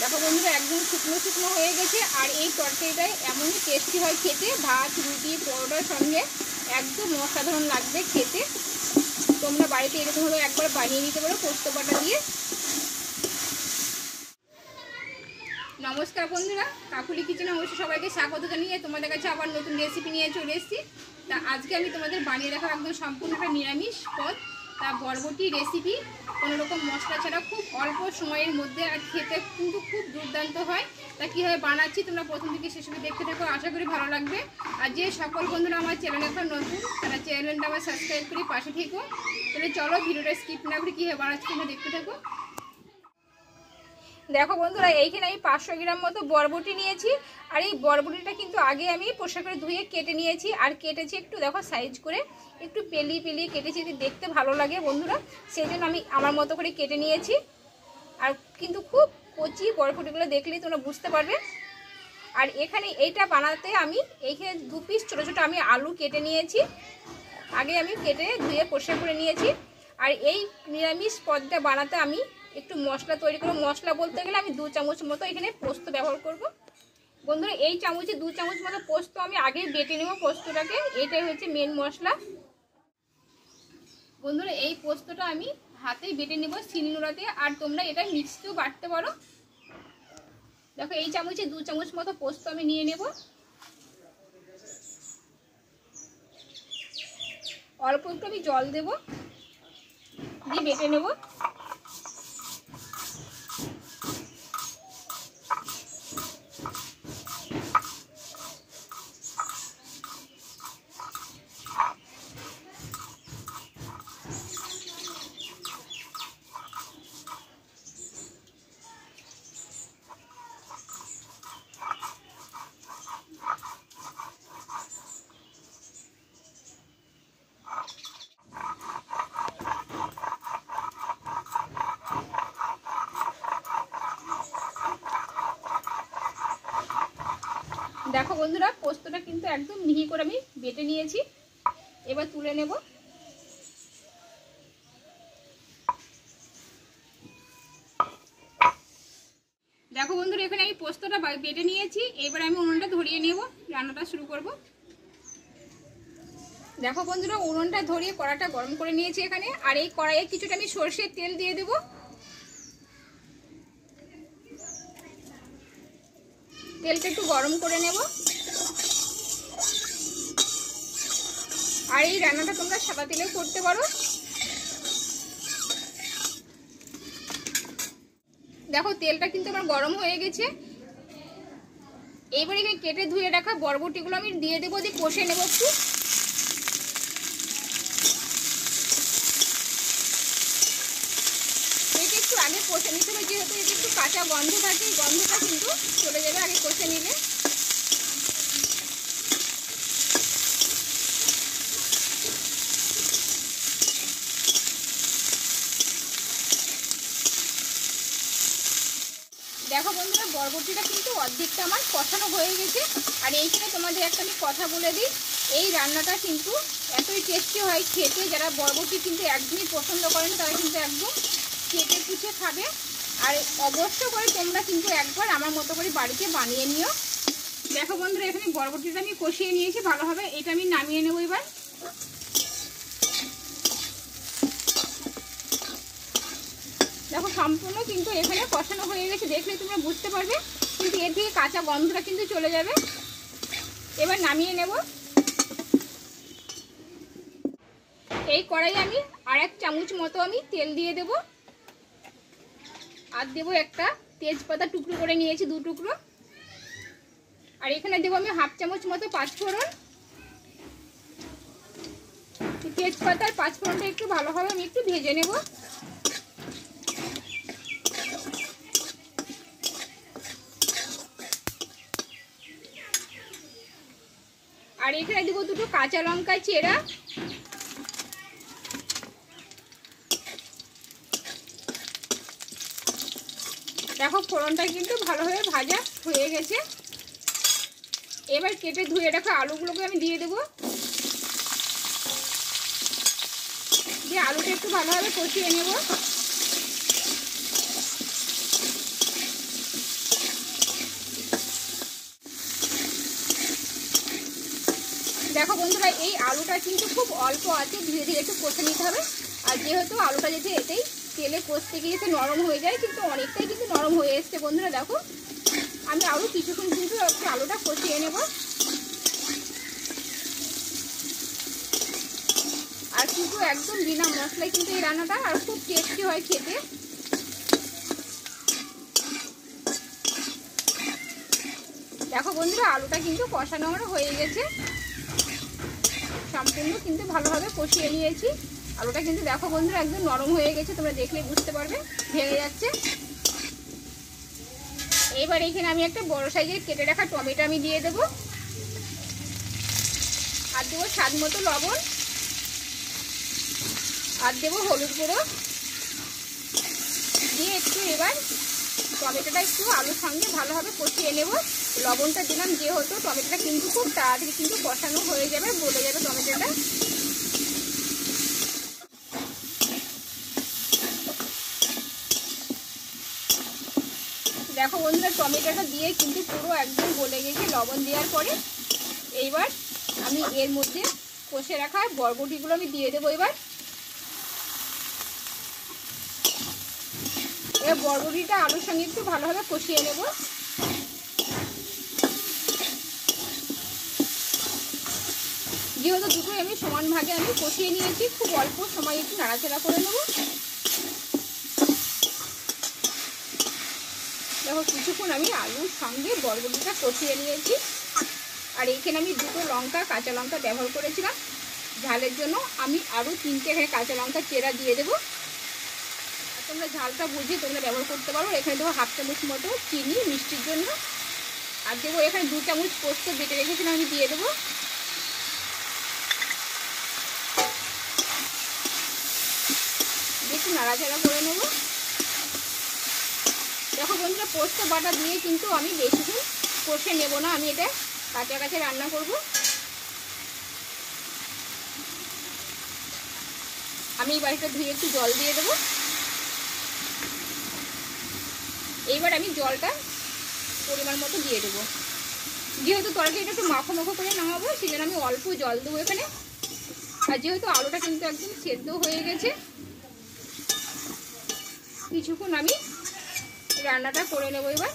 দেখো বন্ধুরা একদম শুকনো শুকনো হয়ে গেছে। আর এই তরকারিটাই এমনই টেস্টি হয় খেতে, ভাত রুটি পরোটার সঙ্গে একদম অসাধারণ লাগবে খেতে। তোমরা বাড়িতে এরকমভাবে একবার বানিয়ে নিতে পারো পোস্ত বাটা দিয়ে। নমস্কার বন্ধুরা, কাকুলি কিচেনে অবশ্যই সবাইকে স্বাগত জানিয়ে তোমাদের কাছে আবার নতুন রেসিপি নিয়ে চলে এসেছি। তা আজকে আমি তোমাদের বানিয়ে রাখা একদম সম্পূর্ণ একটা নিরামিষ পদ, তা বরবটি রেসিপি, কোনো রকম মশলা ছাড়া খুব অল্প সময়ের মধ্যে, আর খেতে কিন্তু খুব দুর্দান্ত হয়। তা কীভাবে বানাচ্ছি তোমরা প্রথম থেকে শেষ অবধি দেখতে থাকো, আশা করি ভালো লাগবে। আর যে সকল বন্ধুরা আমার চ্যানেলে এখন নতুন, তারা চ্যানেলটা আমার সাবস্ক্রাইব করে পাশে থেকো। তাহলে চলো ভিডিওটা স্কিপ না করে কীভাবে বানাচ্ছি তোমরা দেখতে থাকো। দেখো বন্ধুরা, এইখানে আমি 500 গ্রাম মতো বরবটি নিয়েছি। আর এই বরবটিটা কিন্তু আগে আমি পরিষ্কার করে ধুয়ে কেটে নিয়েছি, আর কেটেছি একটু দেখো সাইজ করে, একটু পেলিয়ে পেলিয়ে কেটেছি, দেখতে ভালো লাগে বন্ধুরা, সেই জন্য আমি আমার মতো করে কেটে নিয়েছি। আর কিন্তু খুব কচি বরবটিগুলো দেখলেই তোমরা বুঝতে পারবে। আর এখানে এইটা বানাতে আমি এইখানে 2 পিস ছোটো ছোটো আমি আলু কেটে নিয়েছি, আগে আমি কেটে ধুয়ে পরিষ্কার করে নিয়েছি। আর এই নিরামিষ পদটা বানাতে আমি একটু মশলা তৈরি করব। মশলা বলতে গেলে আমি 2 চামচ মতো এখানে পোস্ত ব্যবহার করব বন্ধুরা। এই চামচে 2 চামচ মতো পোস্ত আমি আগেই বেটে নেব পোস্তটাকে, এটাই হচ্ছে মেন মশলা বন্ধুরা। এই পোস্তটা আমি হাতেই বেটে নেব শিলনোড়াতে, আর তোমরা এটা মিক্সিতেও বাটতে পারো। দেখো এই চামচে 2 চামচ মতো পোস্ত আমি নিয়ে নেব, অল্প একটু আমি জল দেব, দিয়ে বেটে নেব। দেখো বন্ধুরা, পোস্তটা কিন্তু একদম মিহি করে আমি বেটে নিয়েছি, এবার তুলে নেব। দেখো বন্ধুরা, এখানে আমি পোস্তটা বেটে নিয়েছি, এবার আমি উনুনটা ধরিয়ে নেব, রান্নাটা শুরু করব। দেখো বন্ধুরা, উনুনটা ধরিয়ে কড়াটা গরম করে নিয়েছি এখানে। আর এই কড়াইয়ে কিছুটা আমি সরষের তেল দিয়ে দেব। তেলটা একটু গরম করে নেব। আর এই রান্নাটা তোমরা সাদা তেলেও করতে পারো। দেখো তেলটা কিন্তু আমার গরম হয়ে গেছে। এইবার এখানে কেটে ধুয়ে রাখা বরবটিগুলো আমি দিয়ে দেবো, দিয়ে কষে নেব একটু। এটা একটু আগে কষে নিতে হবে, যেহেতু এটা একটু কাঁচা গন্ধ থাকে, গন্ধটা কিন্তু চলে যাবে আগে কষে নিলে। দেখো বন্ধুরা, বরবটিটা কিন্তু অর্ধেকটা আমার কষানো হয়ে গেছে। আর এইখানে তোমাদের একটা আমি কথা বলে দিই, এই রান্নাটা কিন্তু এতই টেস্টি হয় খেতে, যারা বরবটি কিন্তু একদমই পছন্দ করেন তারা কিন্তু একদম কেটে কুচে খাবে। আর অবশ্য করে তোমরা কিন্তু একবার আমার মতো করে বাড়িতে বানিয়ে নিও। দেখো বন্ধুরা, এখানে বরবটিটা আমি কষিয়ে নিয়েছি ভালোভাবে, এটা আমি নামিয়ে নেবো এবার। দেখো সম্পূর্ণ কিন্তু এখানে কষানো হয়ে গেছে, দেখলে তোমরা বুঝতে পারবে, কিন্তু এর থেকে কাঁচা গন্ধটা কিন্তু চলে যাবে। এবার নামিয়ে নেব। এই কড়াই আমি আর 1 চামচ মতো আমি তেল দিয়ে দেব, আর দেবো একটা তেজপাতা টুকরো করে নিয়েছি 2 টুকরো। আর এখানে দেবো আমি 1/2 চামচ মতো পাঁচফোড়ন। তেজপাতার পাঁচফোড়নটা একটু ভালোভাবে আমি একটু ভেজে নেব। আর এখানে দেবো 2টো কাঁচা লঙ্কা চেরা। দেখো ফোড়নটা কিন্তু ভালোভাবে ভাজা হয়ে গেছে। এবার কেটে ধুয়ে রাখা আলুগুলোকে আমি দিয়ে দেবো, দিয়ে আলুটা একটু ভালোভাবে কষিয়ে নেব। দেখো বন্ধুরা, এই আলুটা কিন্তু খুব অল্প আছে, ধীরে ধীরে একটু কষে নিতে হবে। আর যেহেতু আলুটা যদি এতেই তেলে কষতে গিয়ে যাতে নরম হয়ে যায়, কিন্তু অনেকটাই কিন্তু নরম হয়ে এসছে বন্ধুরা। দেখো আমি আরও কিছুক্ষণ কিন্তু আলুটা কষিয়ে নেব। আর কিন্তু একদম বিনা মশলায় কিন্তু এই রান্নাটা আর খুব টেস্টি হয় খেতে। দেখো বন্ধুরা, আলুটা কিন্তু কষানো আমার হয়ে গেছে, সম্পূর্ণ কিন্তু ভালোভাবে কষিয়ে নিয়েছি। আলুটা কিন্তু দেখো বন্ধুরা একদম নরম হয়ে গেছে, তোমরা দেখলে বুঝতে পারবে, ভেঙে যাচ্ছে। এবার এখানে আমি একটা বড় সাইজের কেটে রাখা টমেটো আমি দিয়ে দেবো, আর দেবো স্বাদ মতো লবণ, আর দেবো হলুদ গুঁড়ো দিয়ে একটু এবার টমেটোটা একটু আলুর সঙ্গে ভালোভাবে কষিয়ে নেব। লবণটা দিলাম যেহেতু টমেটোটা কিন্তু খুব তাড়াতাড়ি কিন্তু কষানো হয়ে যাবে, গলে যাবে টমেটোটা। দেখো বন্ধুরা, টমেটোটা দিয়ে কিন্তু পুরো একদম গলে গেছে লবণ দেওয়ার পরে। এইবার আমি এর মধ্যে কষে রাখা বরবটিগুলো আমি দিয়ে দেবো। এবার বরবটিটা আলুর সঙ্গে একটু ভালোভাবে কষিয়ে নেব। যেহেতু দুটোই আমি সমান ভাগে আমি কষিয়ে নিয়েছি, খুব অল্প সময় একটু নাড়াচাড়া করে নেব। দেখো কিছুক্ষণ আমি আলুর সঙ্গে বরবটিটা কষিয়ে নিয়েছি। আর এইখানে আমি দুটো লঙ্কা, কাঁচা লঙ্কা ব্যবহার করেছিলাম ঝালের জন্য। আমি আরও 3টে এখানে কাঁচা লঙ্কা চেরা দিয়ে দেবো। তোমরা ঝালটা বুঝে তোমরা ব্যবহার করতে পারো। এখানে দেবো 1/2 চামচ মতো চিনি মিষ্টির জন্য, আর দেবো এখানে 2 চামচ পোস্ত বেটে রেখেছিলাম আমি দিয়ে দেবো। একটু নাড়াচাড়া করে নেব। দেখো বন্ধুরা, পোস্ত বাটা দিয়ে কিন্তু আমি বেশিক্ষণ কষে নেব না, আমি এটা কাঁচা কাঁচা রান্না করব। আমি এই বাড়িটা ধুয়ে একটু জল দিয়ে দেবো। এইবার আমি জলটা পরিমাণ মতো দিয়ে দেবো। যেহেতু তরকারিটা একটু মাখো মাখো করে নামাবো, সেই জন্য আমি অল্প জল দেবো এখানে। আর যেহেতু আলুটা কিন্তু একদম সেদ্ধ হয়ে গেছে, কিছুক্ষণ আমি রান্নাটা করে নেব। এবার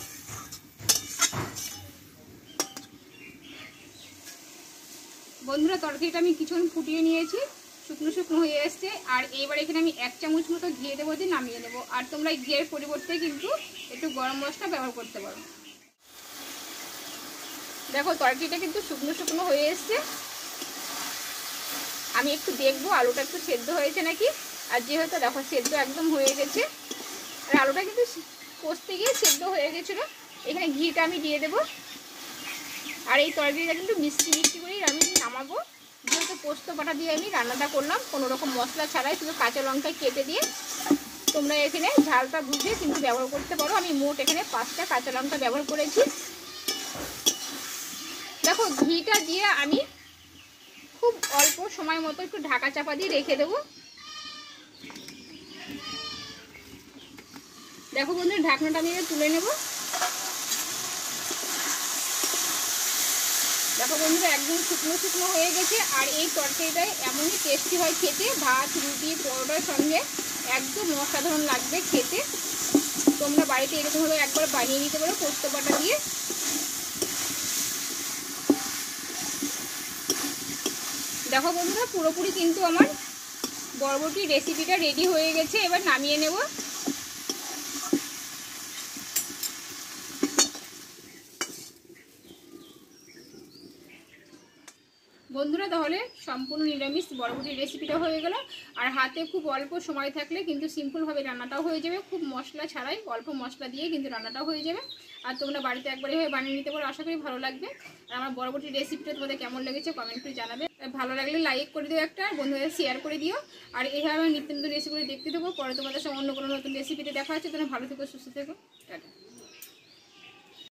বন্ধুরা, তরকারিটা আমি কিছুক্ষণ ফুটিয়ে নিয়েছি, শুকনো শুকনো হয়ে এসছে। আর এইবার এখানে আমি 1 চামচ মতো ঘি দেবো, দিয়ে নামিয়ে নেবো। আর তোমরা ঘিয়ের পরিবর্তে কিন্তু একটু গরম মশলা ব্যবহার করতে পারো। দেখো তরকারিটা কিন্তু শুকনো শুকনো হয়ে এসছে। আমি একটু দেখবো আলুটা একটু সেদ্ধ হয়েছে নাকি। আর যেহেতু দেখো সেদ্ধ একদম হয়ে গেছে, আর আলুটা কিন্তু কষতে গিয়ে সেদ্ধ হয়ে গেছিলো। এখানে ঘিটা আমি দিয়ে দেবো। আর এই তরকারিটা কিন্তু মিষ্টি মিষ্টি করেই আমি নামাবো। যেহেতু পোস্ত বাটা দিয়ে আমি রান্নাটা করলাম, কোনো রকম মশলা ছাড়াই, শুধু কাঁচা লঙ্কা কেটে দিয়ে। তোমরা এখানে ঝালটা বুঝে কিন্তু ব্যবহার করতে পারো। আমি মোট এখানে 5টা কাঁচা লঙ্কা ব্যবহার করেছি। দেখো ঘিটা দিয়ে আমি খুব অল্প সময় মতো একটু ঢাকা চাপা দিয়ে রেখে দেবো। দেখো বন্ধুরা, ঢাকনাটা আমি তুলে নেব। দেখো বন্ধুরা, একদম শুকনো শুকনো হয়ে গেছে। আর এই তরকারিটাই এমনই টেস্টি হয় খেতে, ভাত, রুটি, পরোটার সঙ্গে একদম অসাধারণ লাগবে খেতে। তোমরা বাড়িতে এরকমভাবে একবার বানিয়ে নিতে পারো পোস্ত বাটা দিয়ে। দেখো বন্ধুরা, পুরোপুরি কিন্তু আমার বরবটির রেসিপিটা রেডি হয়ে গেছে। এবার নামিয়ে নেব। বন্ধুরা, তাহলে সম্পূর্ণ নিরামিষ বরবটির রেসিপিটা হয়ে গেল। আর হাতে খুব অল্প সময় থাকলে কিন্তু সিম্পলভাবে রান্নাটাও হয়ে যাবে, খুব মশলা ছাড়াই, অল্প মশলা দিয়ে কিন্তু রান্নাটাও হয়ে যাবে। আর তোমরা বাড়িতে একবার এভাবে বানিয়ে নিতে পারো, আশা করি ভালো লাগবে। আর আমার বরবটির রেসিপিটা তোমাদের কেমন লেগেছে কমেন্ট করে জানাবে। ভালো লাগলে লাইক করে দিও একটা, বন্ধুদের শেয়ার করে দিও। আর এইভাবে নিত্য নতুন রেসিপি দেখতে দেবো। পরে তোমাদের সঙ্গে অন্য কোনো নতুন রেসিপিতে দেখা হচ্ছে। তোমরা ভালো থেকো, সুস্থ থেকো, টাটা।